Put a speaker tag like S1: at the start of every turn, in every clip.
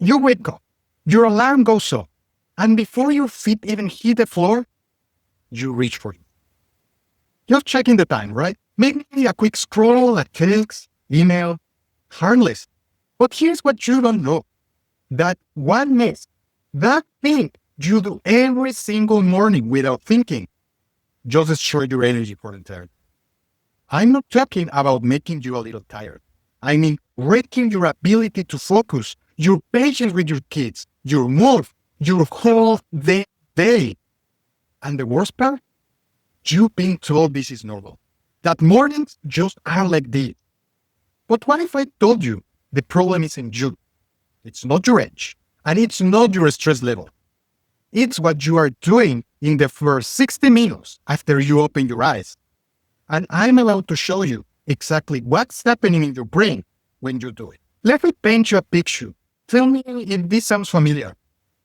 S1: You wake up, your alarm goes off, and before your feet even hit the floor, you reach for it. Just checking the time, right? Maybe a quick scroll, a text, email, harmless. But here's what you don't know. That one miss, that thing you do every single morning without thinking, just destroy your energy for the entire day. I'm not talking about making you a little tired. I mean, wrecking your ability to focus, your patience with your kids, your mood, your whole day. And the worst part? You've been told this is normal. That mornings just are like this. But what if I told you the problem isn't you? It's not your age. And it's not your stress level. It's what you are doing in the first 60 minutes after you open your eyes. And I'm allowed to show you exactly what's happening in your brain when you do it. Let me paint you a picture. Tell me if this sounds familiar.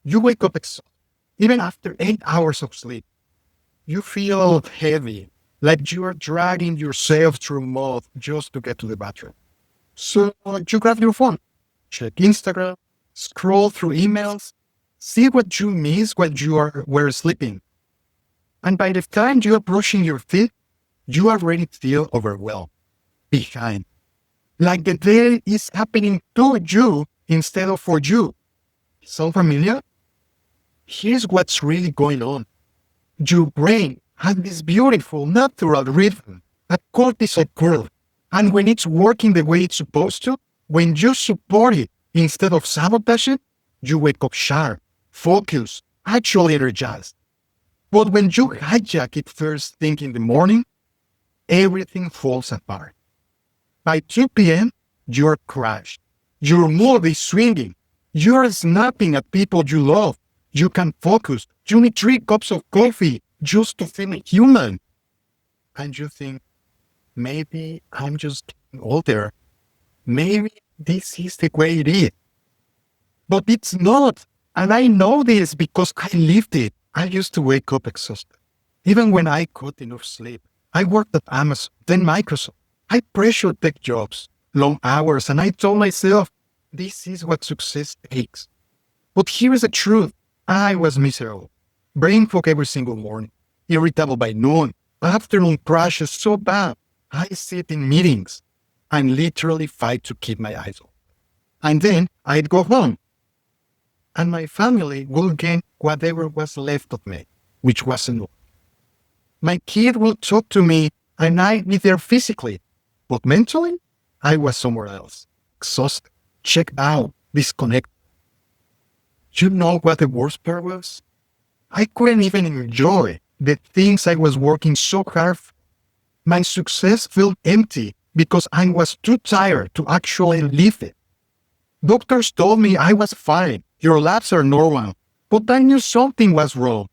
S1: You wake up exhausted, even after 8 hours of sleep. You feel heavy, like you are dragging yourself through mud just to get to the bathroom. So you grab your phone, check Instagram, scroll through emails, see what you missed while you were sleeping. And by the time you are brushing your teeth, you already feel overwhelmed, behind. Like the day is happening to you instead of for you. Sound familiar? Here's what's really going on. Your brain has this beautiful natural rhythm, a cortisol curve. And when it's working the way it's supposed to, when you support it instead of sabotage it, you wake up sharp, focused, actually energized. But when you hijack it first thing in the morning, everything falls apart. By 2 p.m., you're crashed. Your mood is swinging. You're snapping at people you love. You can't focus. You need 3 cups of coffee just to feel human. And you think, maybe I'm just getting older. Maybe this is the way it is. But it's not. And I know this because I lived it. I used to wake up exhausted. Even when I got enough sleep. I worked at Amazon, then Microsoft. I pressured tech jobs, long hours, and I told myself, this is what success takes. But here's the truth. I was miserable. Brain fog every single morning. Irritable by noon. Afternoon crashes so bad. I sit in meetings and literally fight to keep my eyes open. And then I'd go home. And my family will gain whatever was left of me, which wasn't enough. My kid will talk to me and I'd be there physically. But mentally, I was somewhere else. Exhausted, checked out, disconnected. You know what the worst part was? I couldn't even enjoy the things I was working so hard for. My success felt empty because I was too tired to actually live it. Doctors told me I was fine, your labs are normal, but I knew something was wrong.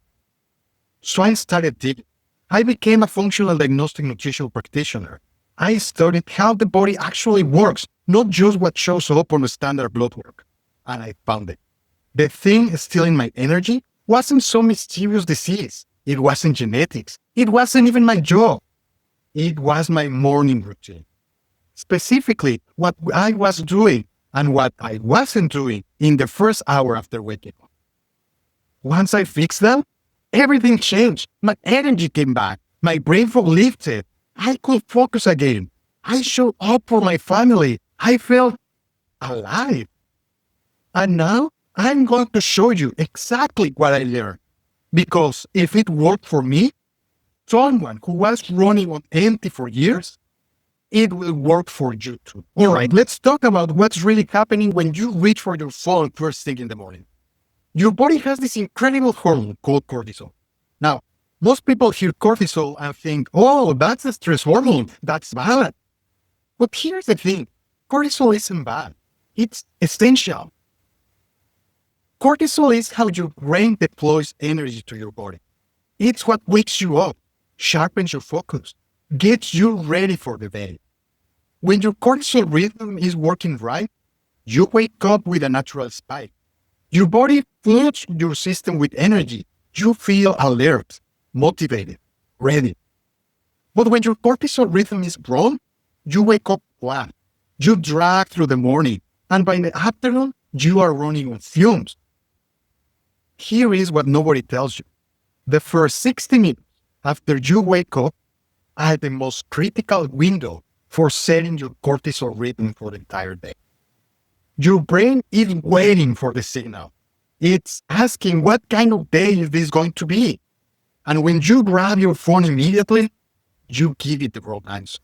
S1: So I started digging. I became a functional diagnostic nutrition practitioner. I studied how the body actually works, not just what shows up on a standard blood work. And I found it. The thing stealing my energy wasn't some mysterious disease. It wasn't genetics. It wasn't even my job. It was my morning routine. Specifically, what I was doing and what I wasn't doing in the first hour after waking up. Once I fixed that, everything changed. My energy came back. My brain fog lifted. I could focus again. I showed up for my family. I felt alive. And now I'm going to show you exactly what I learned. Because if it worked for me, someone who was running on empty for years, it will work for you too. All right, let's talk about what's really happening when you reach for your phone first thing in the morning. Your body has this incredible hormone called cortisol. Now, most people hear cortisol and think, oh, that's a stress hormone. That's bad. But here's the thing. Cortisol isn't bad. It's essential. Cortisol is how your brain deploys energy to your body. It's what wakes you up, sharpens your focus, gets you ready for the day. When your cortisol rhythm is working right, you wake up with a natural spike. Your body floods your system with energy. You feel alert, motivated, ready. But when your cortisol rhythm is wrong, you wake up flat. You drag through the morning, and by the afternoon, You are running on fumes. Here is what nobody tells you. The first 60 minutes after you wake up are the most critical window for setting your cortisol rhythm for the entire day. Your brain is waiting for the signal. It's asking, what kind of day is this going to be? And when you grab your phone immediately, you give it the wrong answer.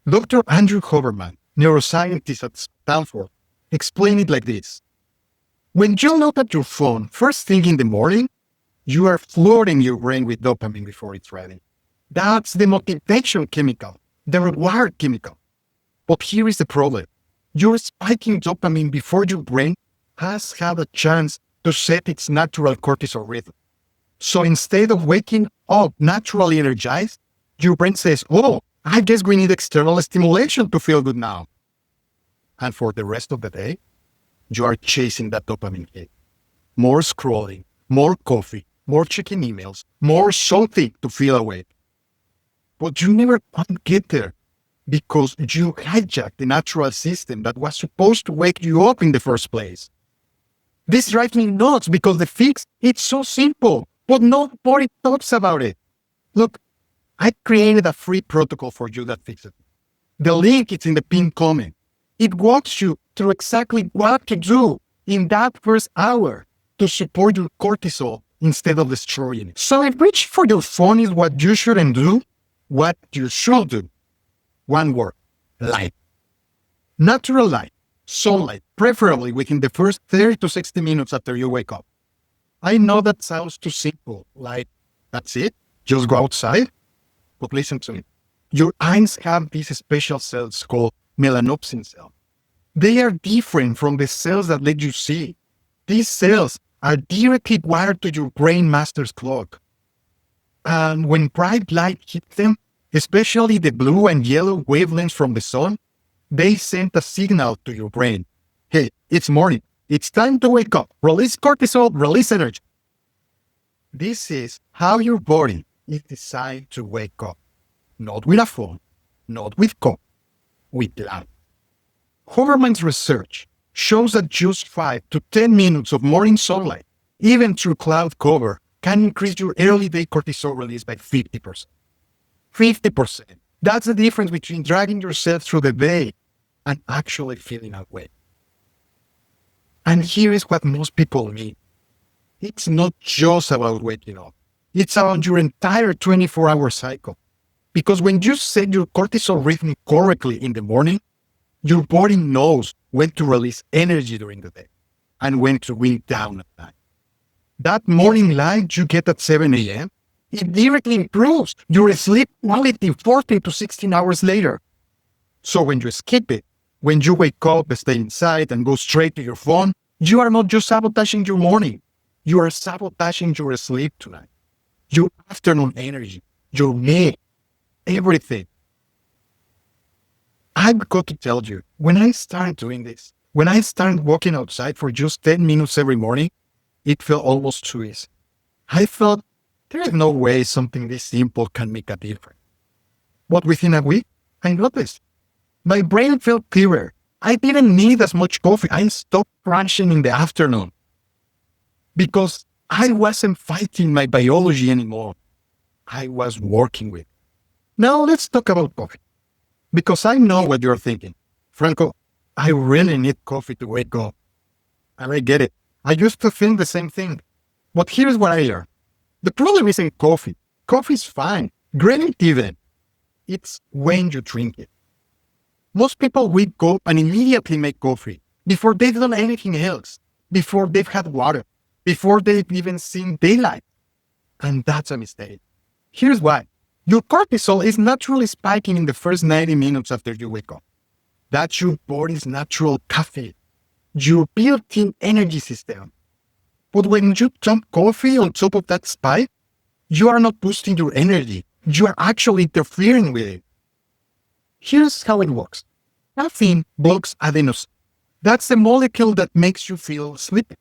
S1: Dr. Andrew Huberman, neuroscientist at Stanford, explained it like this. When you look at your phone first thing in the morning, you are flooding your brain with dopamine before it's ready. That's the motivation chemical, the reward chemical. But here is the problem. You're spiking dopamine before your brain has had a chance to set its natural cortisol rhythm. So instead of waking up naturally energized, your brain says, oh, I guess we need external stimulation to feel good now. And for the rest of the day, you are chasing that dopamine hit. More scrolling, more coffee, more checking emails, more something to feel awake. But you never quite get there because you hijacked the natural system that was supposed to wake you up in the first place. This drives me nuts because the fix, it's so simple, but nobody talks about it. Look, I created a free protocol for you that fixes it. The link is in the pinned comment. It walks you through exactly what to do in that first hour to support your cortisol instead of destroying it. So if reaching for your phone is what you shouldn't do, what you should do. One word, light. Natural light, sunlight, preferably within the first 30 to 60 minutes after you wake up. I know that sounds too simple, like, that's it, just go outside. But listen to me. Your eyes have these special cells called melanopsin cells. They are different from the cells that let you see. These cells are directly wired to your brain master's clock. And when bright light hits them, especially the blue and yellow wavelengths from the sun, they send a signal to your brain. Hey, it's morning. It's time to wake up. Release cortisol, release energy. This is how your body is designed to wake up. Not with a phone, not with coffee, with light. Huberman's research shows that just 5 to 10 minutes of morning sunlight, even through cloud cover, can increase your early day cortisol release by 50%. 50%. That's the difference between dragging yourself through the day and actually feeling awake. And here is what most people need. It's not just about waking up. It's about your entire 24-hour cycle. Because when you set your cortisol rhythm correctly in the morning, your body knows when to release energy during the day and when to wind down at night. That morning light you get at 7 a.m., it directly improves your sleep quality 14 to 16 hours later. So when you skip it, when you wake up, stay inside, and go straight to your phone, you are not just sabotaging your morning. You are sabotaging your sleep tonight, your afternoon energy, your mood, everything. I've got to tell you, when I started doing this, when I started walking outside for just 10 minutes every morning, it felt almost too easy. I felt there is no way something this simple can make a difference. But within a week, I noticed. My brain felt clearer. I didn't need as much coffee. I stopped crunching in the afternoon because I wasn't fighting my biology anymore. I was working with it. Now let's talk about coffee. Because I know what you're thinking. Franco, I really need coffee to wake up. And I get it. I used to think the same thing. But here's what I learned. The problem isn't coffee. Coffee is fine. Great even. It's when you drink it. Most people wake up and immediately make coffee before they've done anything else, before they've had water, before they've even seen daylight. And that's a mistake. Here's why. Your cortisol is naturally spiking in the first 90 minutes after you wake up. That's your body's natural caffeine, your built-in energy system. But when you dump coffee on top of that spike, you are not boosting your energy. You are actually interfering with it. Here's how it works. Caffeine blocks adenosine. That's the molecule that makes you feel sleepy.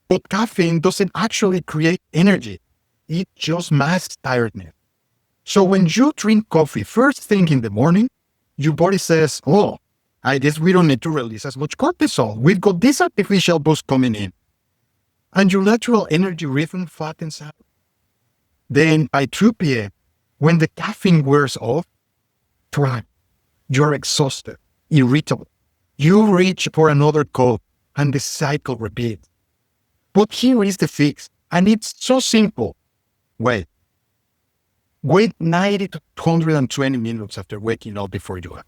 S1: But caffeine doesn't actually create energy. It just masks tiredness. So when you drink coffee first thing in the morning, your body says, oh, I guess we don't need to release as much cortisol. We've got this artificial boost coming in. And your natural energy rhythm flattens out. Then by 2 p.m., when the caffeine wears off, you're exhausted, irritable. You reach for another cup, and the cycle repeats. But here is the fix, and it's so simple. Wait 90 to 120 minutes after waking up before you act.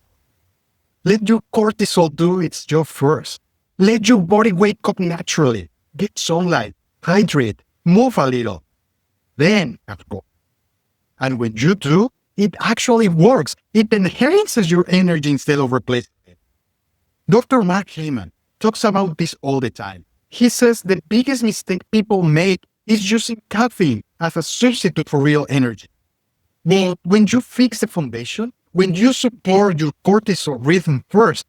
S1: Let your cortisol do its job first. Let your body wake up naturally. Get sunlight, hydrate, move a little. Then go. And when you do, it actually works. It enhances your energy instead of replacing it. Dr. Mark Heyman talks about this all the time. He says the biggest mistake people make is using caffeine as a substitute for real energy. But when you fix the foundation, when you support your cortisol rhythm first,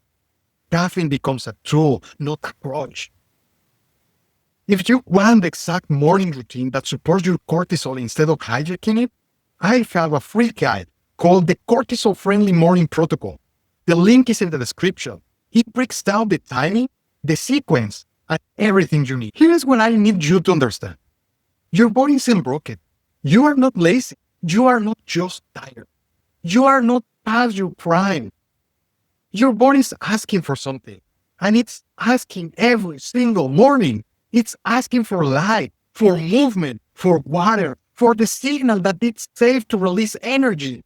S1: caffeine becomes a tool, not a crutch. If you want the exact morning routine that supports your cortisol instead of hijacking it, I have a free guide called the Cortisol Friendly Morning Protocol. The link is in the description. It breaks down the timing, the sequence, and everything you need. Here's what I need you to understand. Your body isn't broken. You are not lazy. You are not just tired. You are not past your prime. Your body is asking for something, and it's asking every single morning. It's asking for light, for movement, for water, for the signal that it's safe to release energy.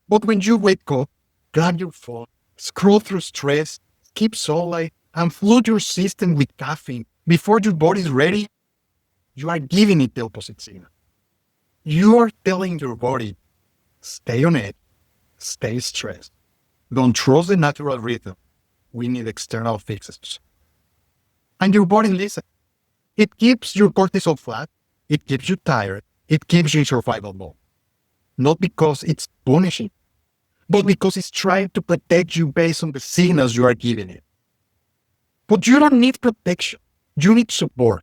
S1: But when you wake up, grab your phone, scroll through stress, skip sunlight, and flood your system with caffeine before your body is ready, you are giving it the opposite signal. You are telling your body, stay on it, stay stressed. Don't trust the natural rhythm. We need external fixes. And your body listens. It keeps your cortisol flat. It keeps you tired. It keeps you in survival mode. Not because it's punishing, but because it's trying to protect you based on the signals you are giving it. But you don't need protection. You need support.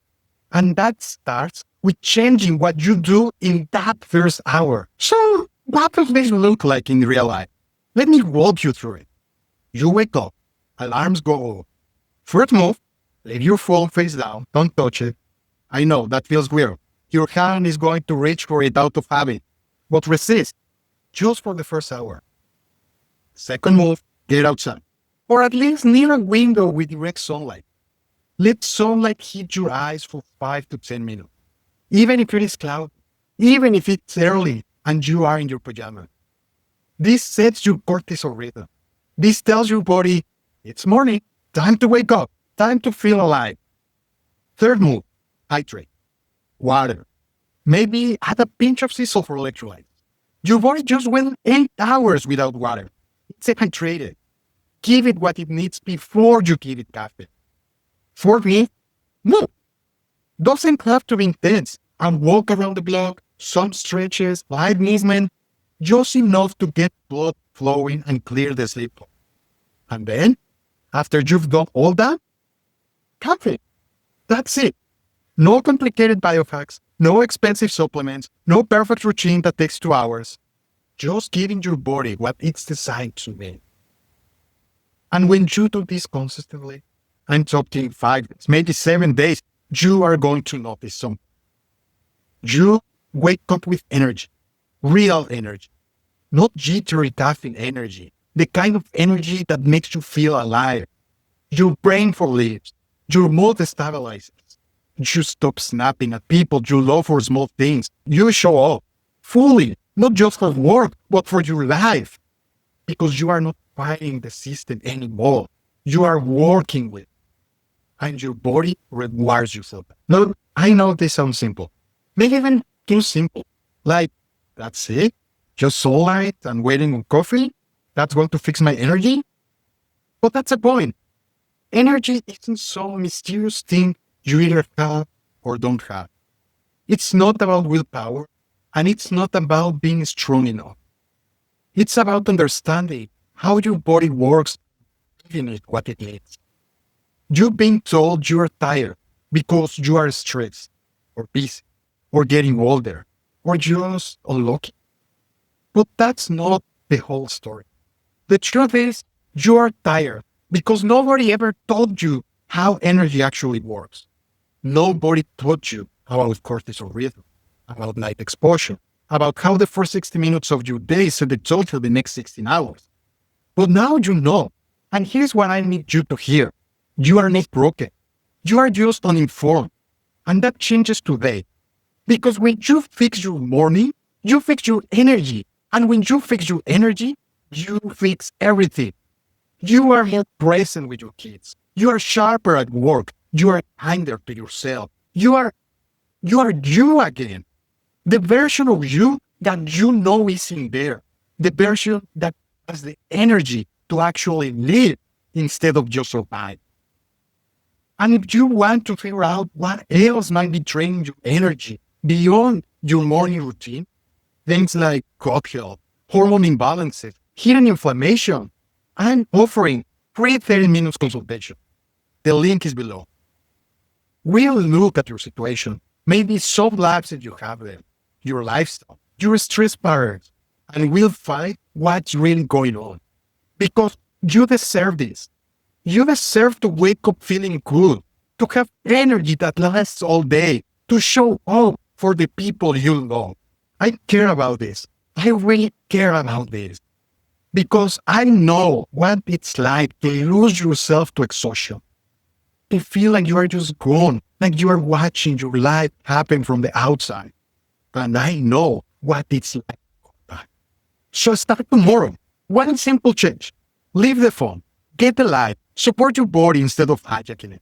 S1: And that starts with changing what you do in that first hour. So, what does this look like in real life? Let me walk you through it. You wake up. Alarms go off. First move, leave your phone face down. Don't touch it. I know, that feels weird. Your hand is going to reach for it out of habit. But resist, just for the first hour. Second move, get outside. Or at least near a window with direct sunlight. Let sunlight hit your eyes for 5 to 10 minutes. Even if it is cloudy, even if it's early and you are in your pajamas. This sets your cortisol rhythm. This tells your body, it's morning, time to wake up, time to feel alive. Third move, hydrate. Water. Maybe add a pinch of sea salt for electrolytes. Your body just went 8 hours without water. It's dehydrated. Give it what it needs before you give it caffeine. Fourth move, move. Doesn't have to be intense. And walk around the block, some stretches, light movement, just enough to get blood flowing and clear the sleep. And then, after you've done all that, caffeine. That's it. No complicated biohacks, no expensive supplements, no perfect routine that takes 2 hours. Just giving your body what it's designed to be. And when you do this consistently, I'm talking 5 days, maybe 7 days, you are going to notice something. You wake up with energy, real energy, not jittery caffeine energy, the kind of energy that makes you feel alive. Your brain relieves, your mood stabilizes. You stop snapping at people you love for small things. You show up fully, not just for work, but for your life. Because you are not fighting the system anymore. You are working with it. And your body rewards you for that. No, I know this sounds simple. Maybe even too simple. Like, that's it? Just sunlight and waiting on coffee? That's going to fix my energy? But that's the point. Energy isn't some mysterious thing you either have or don't have. It's not about willpower, and it's not about being strong enough. It's about understanding how your body works, giving it what it needs. You've been told you are tired because you are stressed, or busy, or getting older, or just unlucky. But that's not the whole story. The truth is, You are tired because nobody ever told you how energy actually works. Nobody taught you about cortisol rhythm, about night exposure, about how the first 60 minutes of your day set the tone for the next 16 hours. But now you know. And here's what I need you to hear. You are not broken. You are just uninformed. And that changes today. Because when you fix your morning, you fix your energy. And when you fix your energy, you fix everything. You are more present with your kids. You are sharper at work. You are kinder to yourself. You are you again. The version of you that you know is in there. The version that has the energy to actually live instead of just survive. And if you want to figure out what else might be draining your energy beyond your morning routine, things like gut health, hormone imbalances, hidden inflammation, I'm offering free 30 minutes consultation. The link is below. We'll look at your situation, maybe some labs that you have there, your lifestyle, your stress patterns, and we'll find what's really going on. Because you deserve this. You deserve to wake up feeling good, to have energy that lasts all day, to show up for the people you love. I care about this. I really care about this. Because I know what it's like to lose yourself to exhaustion. To feel like you are just gone, like you are watching your life happen from the outside. And I know what it's like. So start tomorrow. One simple change. Leave the phone. Get the light. Support your body instead of hijacking it.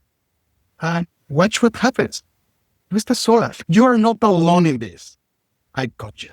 S1: And watch what happens. No estás sola. You are not alone in this. I got you.